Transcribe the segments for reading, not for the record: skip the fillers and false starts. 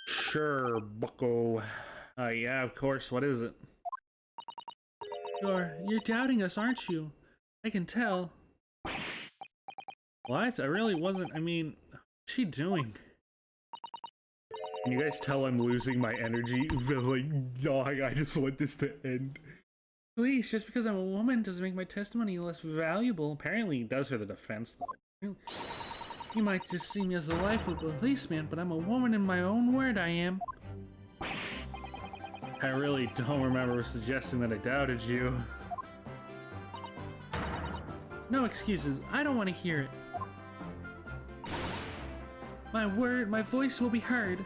Sure, bucko. Yeah, of course. What is it? You're doubting us, aren't you? I can tell. What? I really wasn't. I mean, what's she doing? Can you guys tell I'm losing my energy? Like, dog, I just want this to end. Please, just because I'm a woman doesn't make my testimony less valuable. Apparently, it does for the defense, though. You might just see me as the wife of a policeman, but I'm a woman in my own word, I am. I really don't remember suggesting that I doubted you. No excuses. I don't want to hear it. My voice will be heard.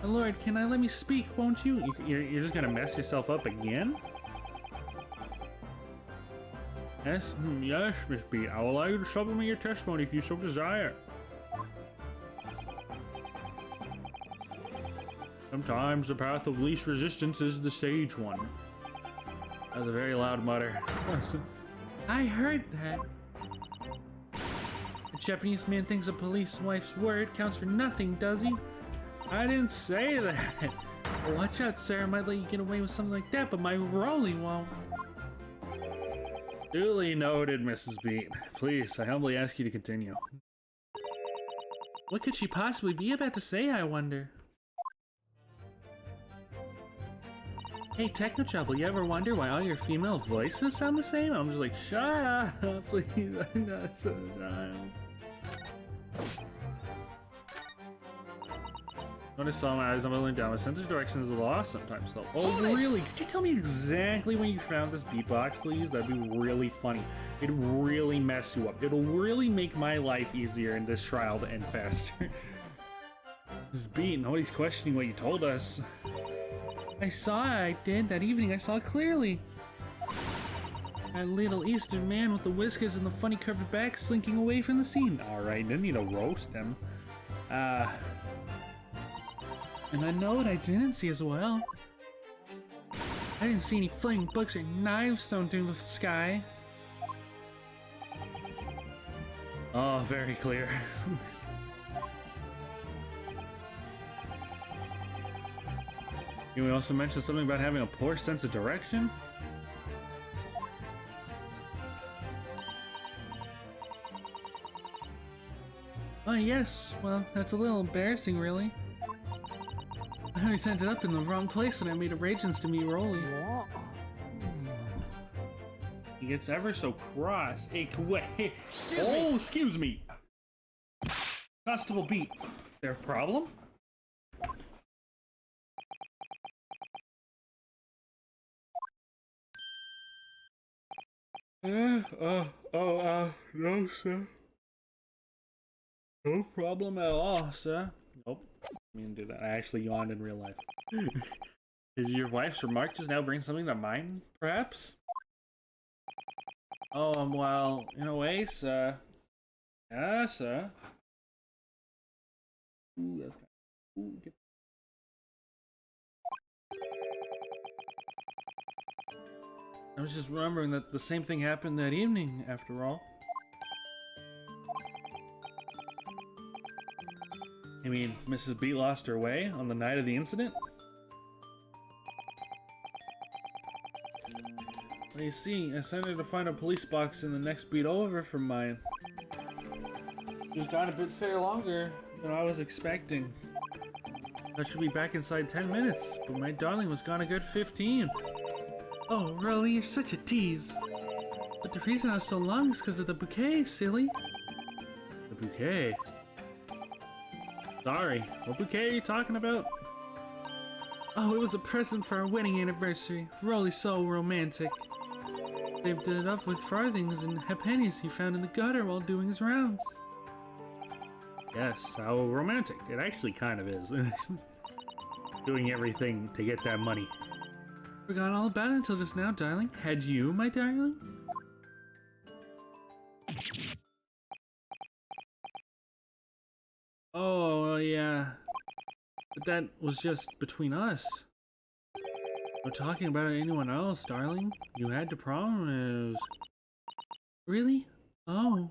My lord, can I let me speak, won't you? You're just gonna mess yourself up again? Yes, yes, Miss B. I will allow you to supplement your testimony if you so desire. Sometimes the path of least resistance is the sage one. That was a very loud mutter. I heard that. The Japanese man thinks a police wife's word counts for nothing, does he? I didn't say that. Watch out, sir. I might let you get away with something like that, but my Rolly won't. Duly noted, Mrs. Beat. Please, I humbly ask you to continue. What could she possibly be about to say, I wonder? Hey, Techno Trouble, you ever wonder why all your female voices sound the same? I'm just like, shut up, please, I'm not so child. Notice all my eyes, I'm looking down. My sense of direction is lost sometimes, though. Oh, really? Could you tell me exactly when you found this beatbox, please? That'd be really funny. It'd really mess you up. It'll really make my life easier in this trial to end faster. This beat, nobody's questioning what you told us. I did. That evening I saw clearly. That little Eastern man with the whiskers and the funny curved back slinking away from the scene. Alright, didn't need to roast him. And I know what I didn't see as well. I didn't see any flaming books or knives thrown through the sky. Oh, very clear. Can we also mention something about having a poor sense of direction? Oh yes, well, that's a little embarrassing, really. I always ended up in the wrong place and I made arrangements to meet Rolly. He gets ever so cross. Hey, wait. Excuse me. Constable Beat. Is there a problem? No, sir. No problem at all, sir. Nope. I mean, do that. I actually yawned in real life. Did your wife's remark just now bring something to mind, perhaps? Oh, well, in a way, sir. Yeah, sir. Ooh, that's kind of... Ooh, get... I was just remembering that the same thing happened that evening, after all. You mean Mrs. B lost her way on the night of the incident? Well, you see, I sent her to find a police box in the next beat over from mine. It was gone a bit fair longer than I was expecting. I should be back inside 10 minutes, but my darling was gone a good 15. Oh, Rolly, you're such a tease. But the reason I was so long is because of the bouquet, silly. The bouquet? Sorry, what bouquet are you talking about? Oh, it was a present for our wedding anniversary. Rolly's so romantic. Saved it up with farthings and pennies he found in the gutter while doing his rounds. Yes, how romantic. It actually kind of is. Doing everything to get that money. Forgot all about it until just now, darling. Had you, my darling? Oh, yeah. But that was just between us. No talking about it to anyone else, darling. You had to promise. Really? Oh.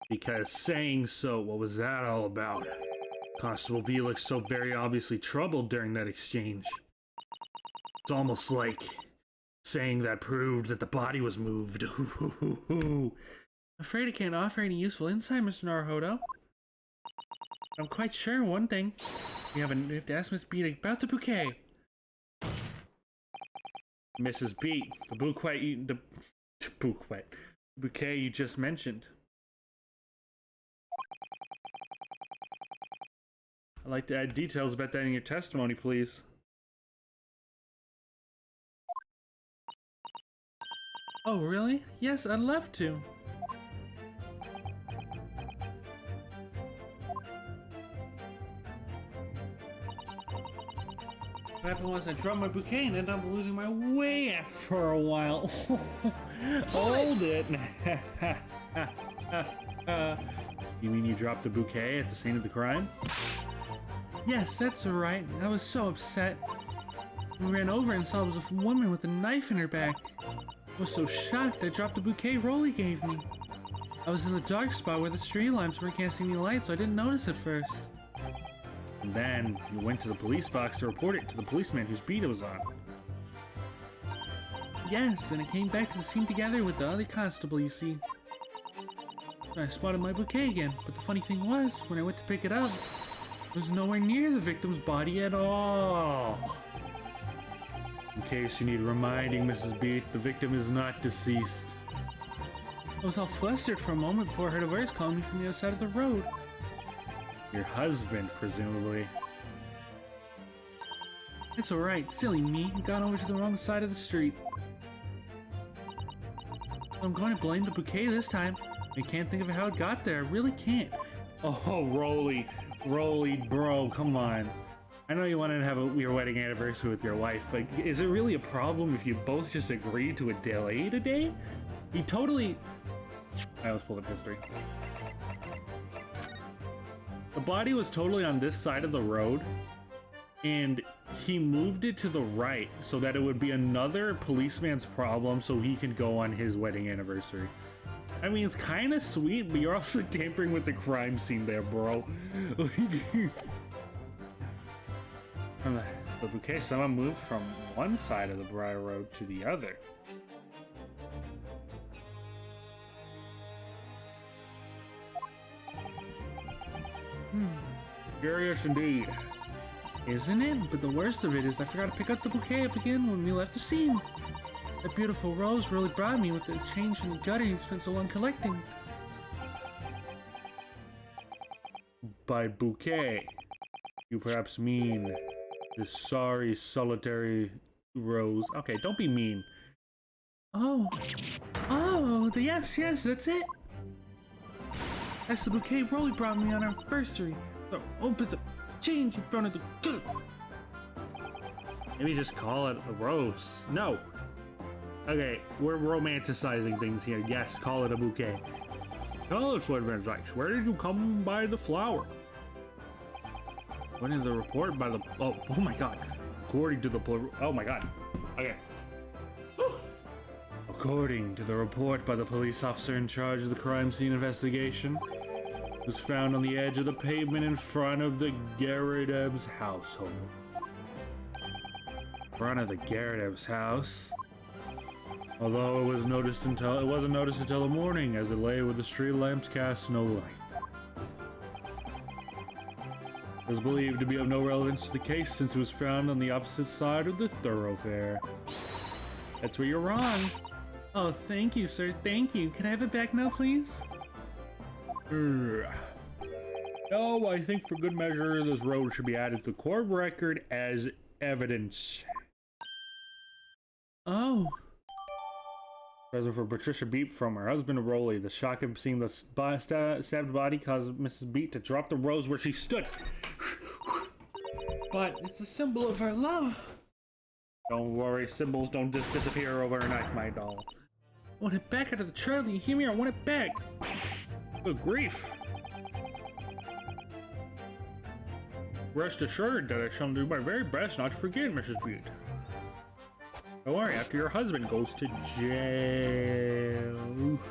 Because saying so, what was that all about? Constable B looked so very obviously troubled during that exchange. It's almost like saying that proved that the body was moved. I'm afraid I can't offer any useful insight, Mr. Naruhodo. I'm quite sure one thing. We have to ask Miss Beat about the bouquet. Mrs. Beat, the bouquet you just mentioned. I'd like to add details about that in your testimony, please. Oh, really? Yes, I'd love to. What happened was I dropped my bouquet and ended up losing my way after a while. Hold it! You mean you dropped the bouquet at the scene of the crime? Yes, that's right. I was so upset. I ran over and saw there was a woman with a knife in her back. I was so shocked I dropped the bouquet Rolly gave me. I was in the dark spot where the street lamps weren't casting any light, so I didn't notice at first. And then you went to the police box to report it to the policeman whose beat it was on. Yes, and I came back to the scene together with the other constable, you see. I spotted my bouquet again, but the funny thing was, when I went to pick it up, it was nowhere near the victim's body at all. In case you need reminding, Mrs. Beat, the victim is not deceased. I was all flustered for a moment before I heard a voice calling me from the other side of the road. Your husband, presumably. It's alright, silly me. I got over to the wrong side of the street. I'm going to blame the bouquet this time. I can't think of how it got there. I really can't. Oh, Rolly, bro, come on. I know you wanted to have your wedding anniversary with your wife, but is it really a problem if you both just agreed to a delay today? He totally... I almost pulled up history. The body was totally on this side of the road, and he moved it to the right so that it would be another policeman's problem so he could go on his wedding anniversary. I mean, it's kind of sweet, but you're also tampering with the crime scene there, bro. The bouquet someone moved from one side of the Briar Road to the other. Curious indeed. Isn't it? But the worst of it is I forgot to pick up the bouquet up again when we left the scene. That beautiful rose really brought me with the change from the gutter you spent so long collecting. By bouquet, you perhaps mean the sorry, solitary rose. Okay, don't be mean. Oh, yes, that's it. That's the bouquet Rolly brought me on our anniversary. But the change in front of the gutter. Maybe just call it a rose. No. Okay, we're romanticizing things here. Yes, call it a bouquet. Tell us what went right. Where did you come by the flower? According to the report by the... Oh my god. According to the... Oh my god. Okay. According to the report by the police officer in charge of the crime scene investigation, it was found on the edge of the pavement in front of the Garreteb's household. Front of the Garreteb's house? Although it wasn't noticed until the morning, as it lay with the street lamps cast no light. It was believed to be of no relevance to the case since it was found on the opposite side of the thoroughfare. That's where you're wrong. Oh, thank you, sir. Thank you. Can I have it back now, please? No, I think for good measure, this road should be added to the court record as evidence. Oh. Present for Patricia Beat from her husband Rolly. The shock of seeing the stabbed body caused Mrs. Beat to drop the rose where she stood. But it's a symbol of our love. Don't worry, symbols don't just disappear overnight, my doll. I want it back out of the trial. Do you hear me? I want it back. Good grief. Rest assured that I shall do my very best not to forget, Mrs. Beat. Don't worry, after your husband goes to jail.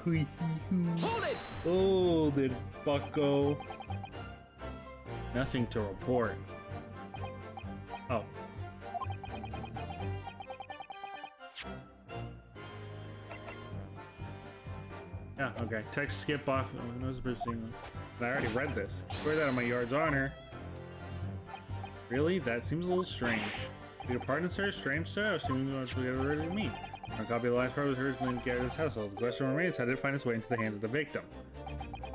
Hold it! Hold it, bucko. Nothing to report. Oh. Yeah, okay. Text skip off. I already read this. Swear that on my yard's honor. Really? That seems a little strange. Your pardon, sir? Strange, sir? I was assuming you wanted to get rid of me. A copy of the last part was hers when get his household. The question remains, how did it find its way into the hands of the victim?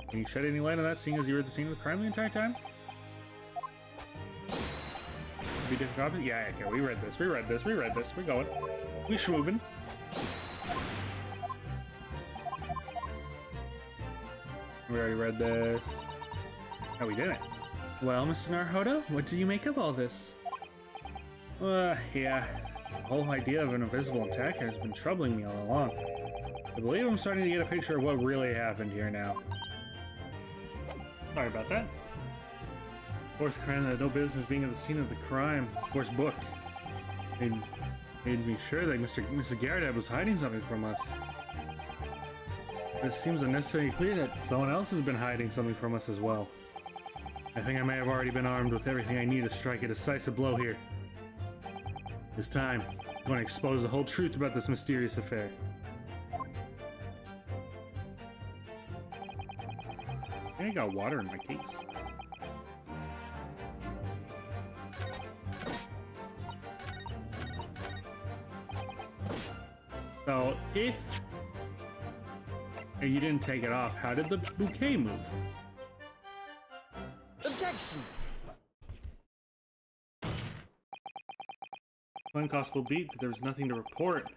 Can you shed any light on that, seeing as you were at the scene of the crime the entire time? Be different copies? Yeah, okay, we read this, we read this, we read this. We're going. We schmoving. We already read this. No, we didn't. Well, Mr. Naruhodo, what do you make of all this? Yeah. The whole idea of an invisible attacker has been troubling me all along. I believe I'm starting to get a picture of what really happened here now. Sorry about that. Fourth crime that had no business being at the scene of the crime. Fourth book. Made me sure that Mr. Garrett was hiding something from us. It seems unnecessarily clear that someone else has been hiding something from us as well. I think I may have already been armed with everything I need to strike a decisive blow here. It's time. I'm going to expose the whole truth about this mysterious affair. I think I got water in my case. So, if you didn't take it off, how did the bouquet move? Objection! One constable beat that there was nothing to report.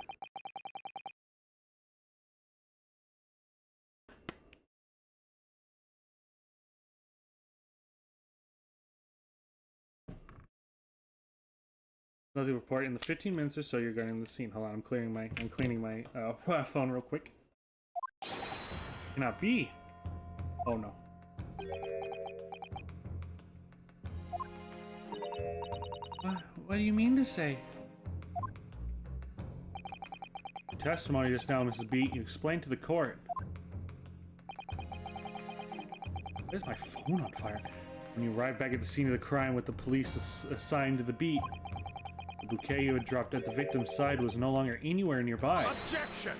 Nothing to report in the 15 minutes or so you're getting the scene. Hold on, I'm cleaning my phone real quick. Cannot be. Oh no. What do you mean to say? Testimony just now, Mrs. Beat. You explained to the court. Why is my phone on fire? When you arrived back at the scene of the crime with the police assigned to the beat, the bouquet you had dropped at the victim's side was no longer anywhere nearby. Objection!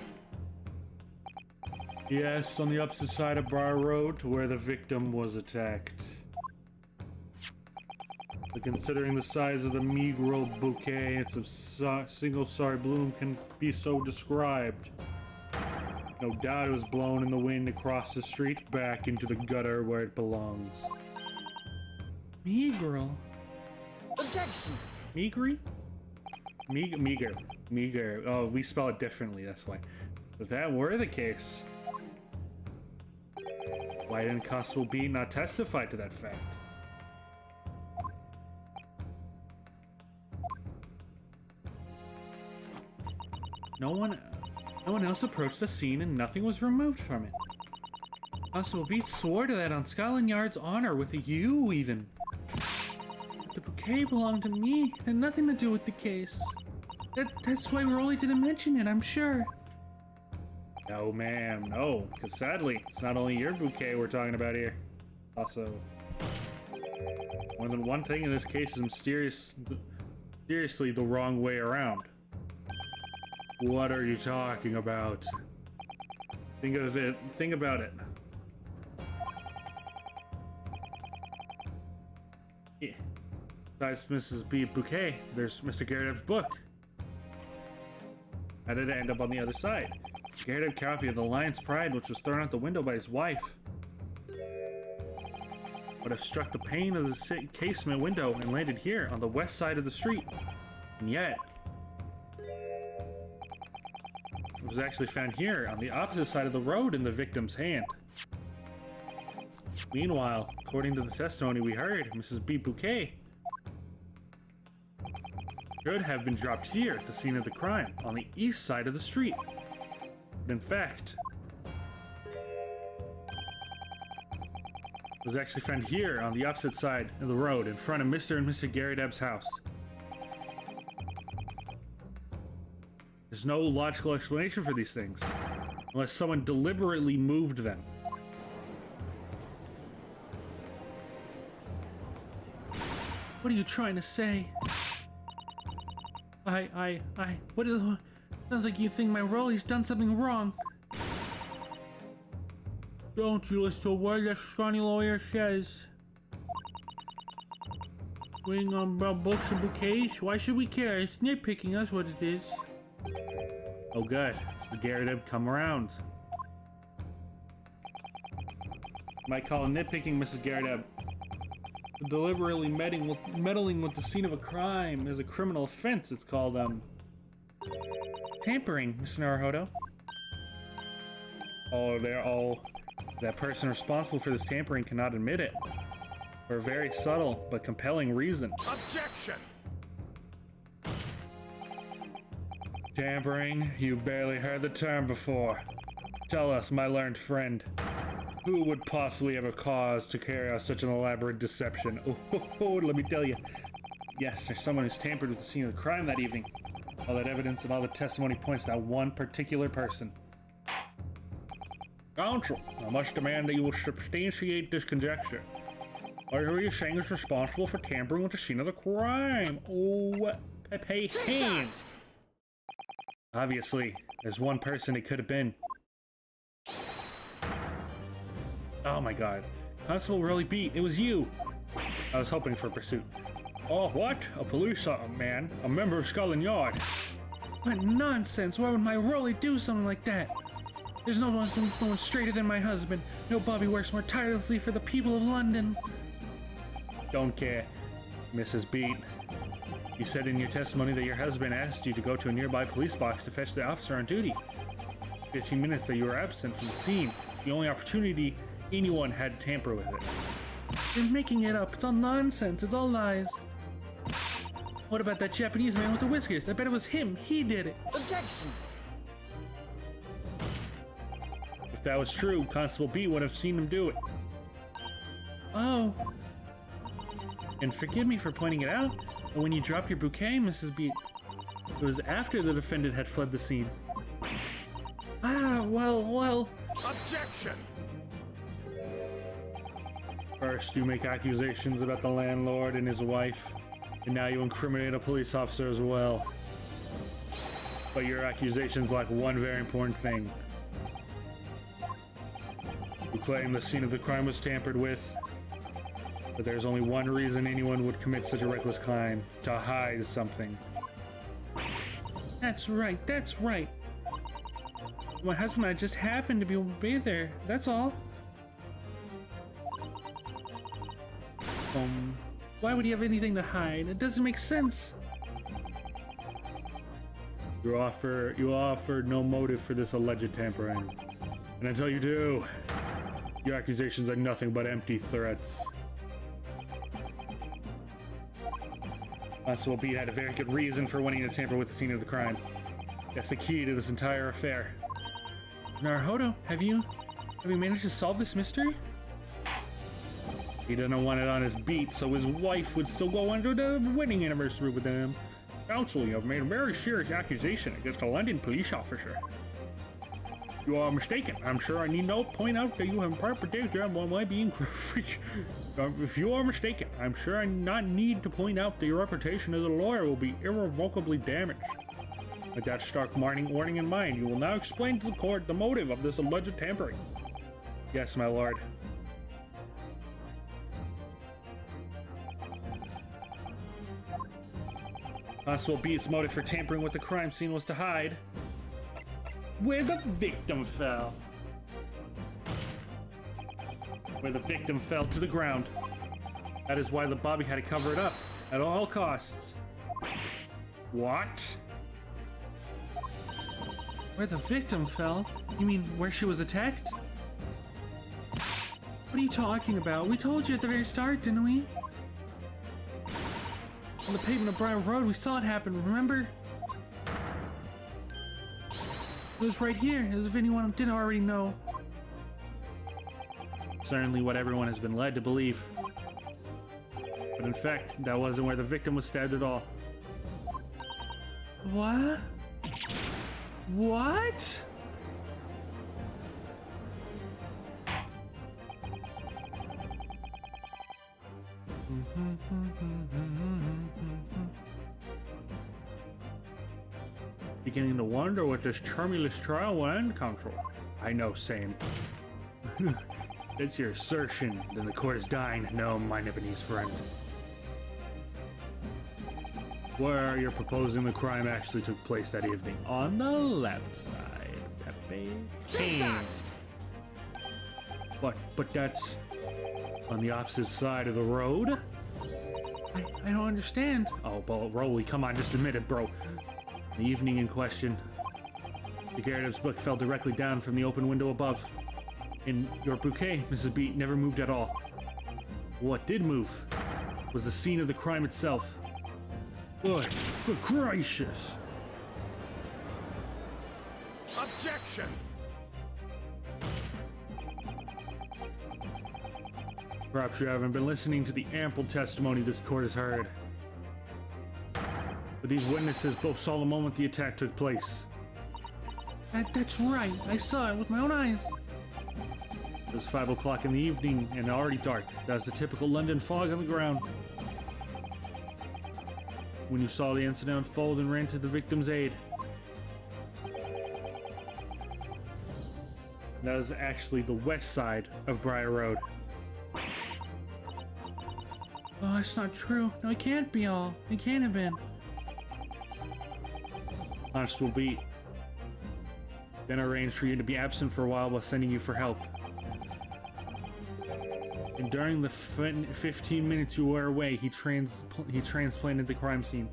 Yes, on the opposite side of Bar Road to where the victim was attacked. But considering the size of the meager bouquet, its single sorry bloom can be so described. No doubt it was blown in the wind across the street back into the gutter where it belongs. Meager. Objection! Meagry? Meager. Oh, we spell it differently, that's why. If that were the case, why didn't Constable B not testify to that fact? No one else approached the scene and nothing was removed from it. Constable Beats swore to that on Scotland Yard's honor with a U even. But the bouquet belonged to me, it had nothing to do with the case. That's why Rolly didn't mention it, I'm sure. No, ma'am, no, because sadly, it's not only your bouquet we're talking about here. Also, more than one thing in this case is mysteriously the wrong way around. What are you talking about? Think about it. Yeah. Besides Mrs. B. Bouquet, there's Mr. Garrett's book. How did it end up on the other side? Garrett had a copy of The Lion's Pride, which was thrown out the window by his wife. Would have struck the pane of the casement window and landed here on the west side of the street. And yet, it was actually found here on the opposite side of the road in the victim's hand. Meanwhile, according to the testimony we heard, Mrs. B. Bouquet should have been dropped here at the scene of the crime on the east side of the street. But in fact, it was actually found here on the opposite side of the road in front of Mr. and Mrs. Garrett Ebb's house. There's no logical explanation for these things, unless someone deliberately moved them. What are you trying to say? What is... Sounds like you think my Rolly's done something wrong. Don't you listen to a word that scrawny lawyer says. Waiting on about books and bouquets? Why should we care? It's nitpicking, that's what it is. Oh good, so Garrett come around. Might call nitpicking, Mrs. Garrett. Deliberately meddling with the scene of a crime is a criminal offense. It's called, tampering, Mr. Naruhodo. That person responsible for this tampering cannot admit it. For a very subtle but compelling reason. Objection! Tampering? You've barely heard the term before. Tell us, my learned friend. Who would possibly have a cause to carry out such an elaborate deception? Oh, let me tell you. Yes, there's someone who's tampered with the scene of the crime that evening. All that evidence and all the testimony points to that one particular person. Counsel, I must demand that you will substantiate this conjecture. Are you saying is responsible for tampering with the scene of the crime? Oh, Pepe hands! Obviously, there's one person it could have been. Oh my god. Constable Rolly beat. It was you! I was hoping for pursuit. Oh, what? A police man? A member of Scotland Yard? What nonsense! Why would my Rolly do something like that? There's no one who's going straighter than my husband. No Bobby works more tirelessly for the people of London. Don't care, Mrs. Beat. You said in your testimony that your husband asked you to go to a nearby police box to fetch the officer on duty. 15 minutes that you were absent from the scene. The only opportunity anyone had to tamper with it. You're making it up. It's all nonsense. It's all lies. What about that Japanese man with the whiskers? I bet it was him. He did it. Objection! If that was true, Constable B would have seen him do it. Oh. And forgive me for pointing it out, but when you dropped your bouquet, Mrs. B, it was after the defendant had fled the scene. Ah, well. Objection! First, you make accusations about the landlord and his wife, and now you incriminate a police officer as well. But your accusations lack one very important thing. You claim the scene of the crime was tampered with, but there's only one reason anyone would commit such a reckless crime: to hide something. That's right. My husband and I just happened to be there, that's all. Why would he have anything to hide? It doesn't make sense. You offer no motive for this alleged tampering. And until you do, your accusations are nothing but empty threats. Constable Beat had a very good reason for wanting to tamper with the scene of the crime. That's the key to this entire affair. Naruhodo, have you managed to solve this mystery? He didn't want it on his beat, so his wife would still go under the wedding anniversary with him. Counsel, you have made a very serious accusation against a London police officer. You are mistaken. I'm sure I need not point out that you have perpetrated on my being. If you are mistaken, I'm sure I not need to point out that your reputation as a lawyer will be irrevocably damaged. With that stark warning in mind, you will now explain to the court the motive of this alleged tampering. Yes, my lord. Constable Beat's motive for tampering with the crime scene was to hide where the victim fell. Where the victim fell to the ground. That is why the Bobby had to cover it up at all costs. What? Where the victim fell? You mean where she was attacked? What are you talking about? We told you at the very start, didn't we? On the pavement of Briar Road, we saw it happen, remember? It was right here, as if anyone didn't already know. Certainly what everyone has been led to believe. But in fact, that wasn't where the victim was stabbed at all. What? What? Beginning to wonder what this tremulous trial will end, Counsel. I know, same. That's your assertion. Then the court is dying. No, my Nipponese friend. Where you're proposing the crime actually took place that evening? On the left side, Pepe. Take that! But that's on the opposite side of the road? I don't understand. Oh, well, Rolly, come on, just admit it, bro. The evening in question, the Gyarados book fell directly down from the open window above. And your bouquet, Mrs. B, never moved at all. What did move was the scene of the crime itself. Good gracious! Objection! Perhaps you haven't been listening to the ample testimony this court has heard. But these witnesses both saw the moment the attack took place. That's right. I saw it with my own eyes. It was 5 o'clock in the evening and already dark. That was the typical London fog on the ground. When you saw the incident unfold and ran to the victim's aid. That was actually the west side of Briar Road. Oh, that's not true. No, it can't be all. It can't have been. Constable B. Then arranged for you to be absent for a while sending you for help. And during the 15 minutes you were away, he transplanted the crime scene.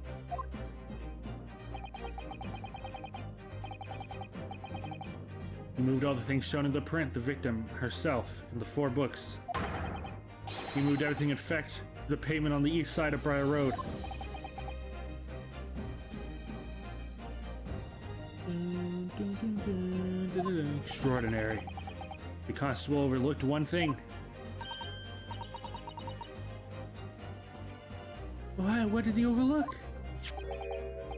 He moved all the things shown in the print, the victim, herself, and the 4 books. He moved everything in fact the pavement on the east side of Briar Road. Extraordinary. The constable overlooked one thing. What did he overlook?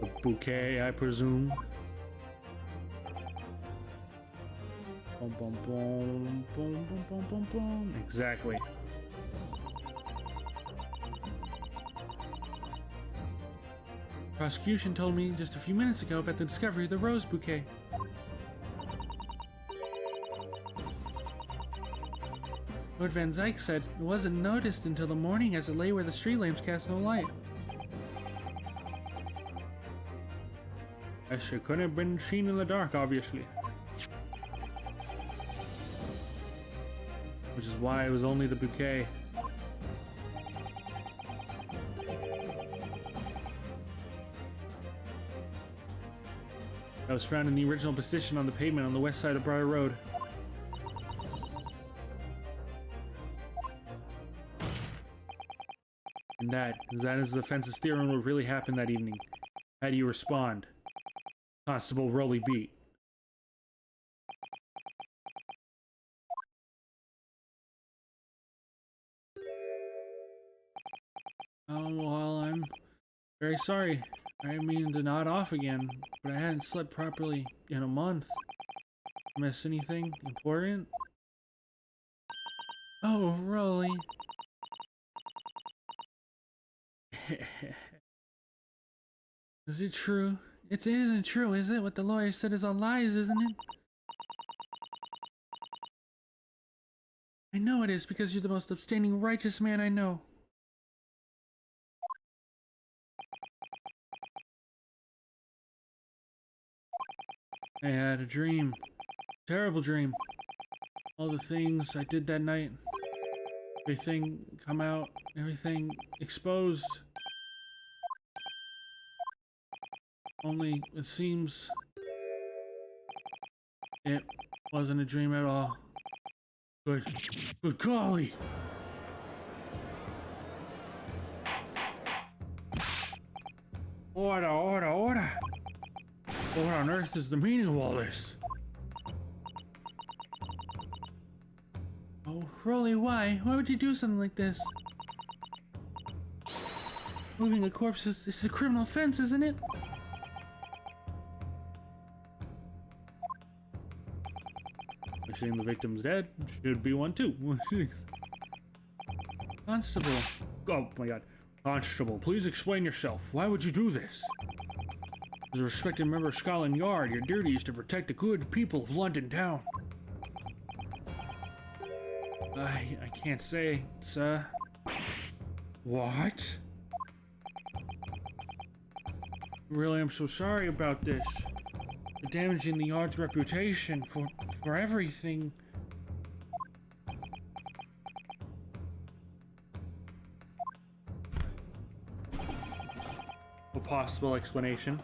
The bouquet, I presume. Boom, boom, boom, boom, boom, boom, boom, boom. Exactly. Prosecution told me just a few minutes ago about the discovery of the rose bouquet. Lord Van Zyke said it wasn't noticed until the morning as it lay where the street lamps cast no light. It sure couldn't have been seen in the dark, obviously. Which is why it was only the bouquet. That was found in the original position on the pavement on the west side of Briar Road. And that is the defense's theory on what really happened that evening. How do you respond? Constable Rolly Beat. Oh, well, I'm very sorry. I mean to nod off again, but I hadn't slept properly in a month. Miss anything important? Oh, Rolly. Is it true? It isn't true, is it? What the lawyer said is all lies, isn't it? I know it is, because you're the most upstanding, righteous man I know. I had a dream. Terrible dream. All the things I did that night. Everything come out. Everything exposed. Only, it seems, it wasn't a dream at all. Good golly! Order, order, order! What on earth is the meaning of all this? Oh, Rolly, why? Why would you do something like this? Moving a corpse is a criminal offense, isn't it? Wishing the victim's dead should be one too. Constable. Oh my god. Constable, please explain yourself. Why would you do this? As a respected member of Scotland Yard, your duty is to protect the good people of London town. I can't say, sir. What? Really, I'm so sorry about this. You're damaging the Yard's reputation for everything. A possible explanation.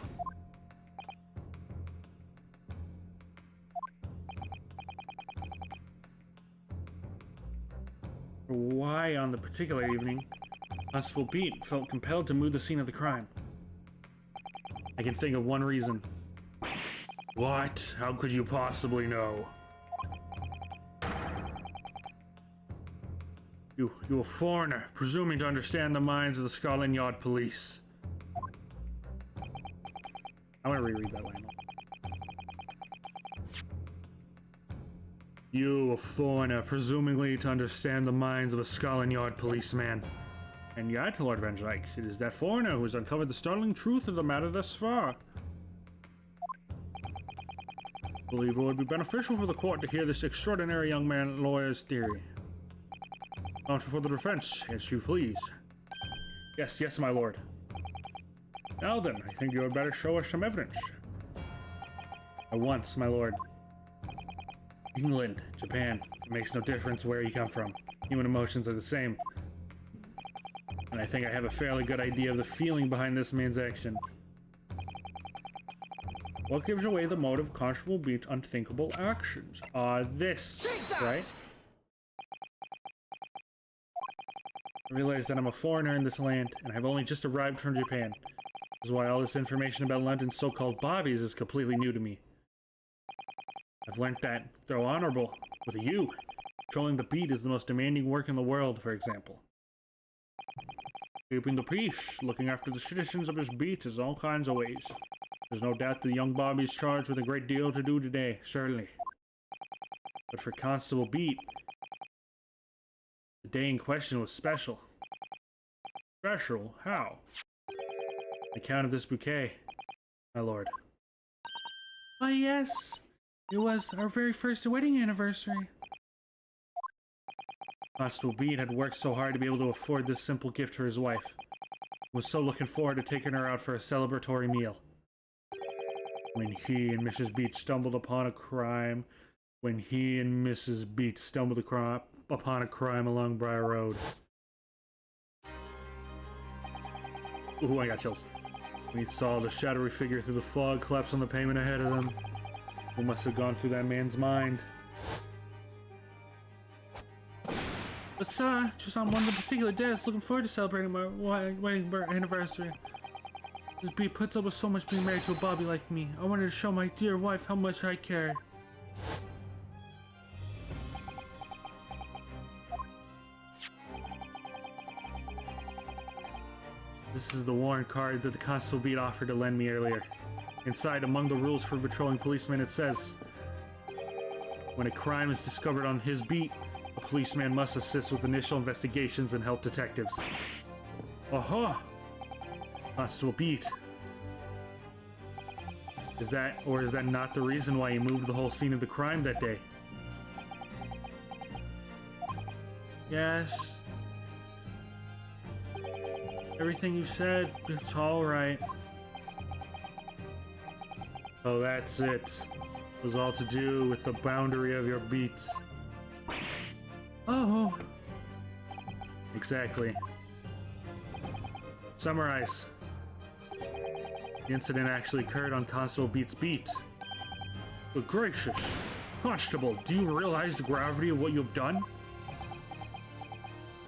Why, on the particular evening, Constable Beat felt compelled to move the scene of the crime. I can think of one reason. What? How could you possibly know? You a foreigner, presuming to understand the minds of the Scotland Yard police. I want to reread that line. You, a foreigner, presumably to understand the minds of a Scotland Yard policeman. And yet, Lord Van Dyke, it is that foreigner who has uncovered the startling truth of the matter thus far. I believe it would be beneficial for the court to hear this extraordinary young man lawyer's theory. Counsel for the defense, as you please. Yes, my lord. Now then, I think you had better show us some evidence. At once, my lord. England, Japan, it makes no difference where you come from. Human emotions are the same. And I think I have a fairly good idea of the feeling behind this man's action. What gives away the motive of Constable Beat's unthinkable actions? This, right? I realize that I'm a foreigner in this land, and I've only just arrived from Japan. This is why all this information about London's so-called bobbies is completely new to me. I've learnt that, though honorable, with a U, controlling the beat is the most demanding work in the world, for example. Keeping the peace, looking after the citizens of his beat is all kinds of ways. There's no doubt the young Bobby's charged with a great deal to do today, certainly. But for Constable Beat, the day in question was special. Special? How? On account of this bouquet, my lord. Why, yes. It was our very first wedding anniversary. Constable Beat had worked so hard to be able to afford this simple gift for his wife. He was so looking forward to taking her out for a celebratory meal. When he and Mrs. Beat stumbled upon a crime. When he and Mrs. Beat stumbled upon a crime along Briar Road. Ooh, I got chills. When he saw the shadowy figure through the fog collapse on the pavement ahead of them. What must have gone through that man's mind? But sir, just on one of the particular days, looking forward to celebrating my wedding anniversary. This Beat puts up with so much being married to a Bobby like me. I wanted to show my dear wife how much I care. This is the warrant card that the Constable Beat offered to lend me earlier. Inside, among the rules for patrolling policemen, it says, when a crime is discovered on his beat, a policeman must assist with initial investigations and help detectives. Aha! Constable Beat. Is that not the reason why he moved the whole scene of the crime that day? Yes. Everything you said, it's alright. Oh, that's it. It was all to do with the boundary of your beat. Oh. Exactly. Summarize. The incident actually occurred on Constable Beat's beat. But gracious! Constable, do you realize the gravity of what you've done?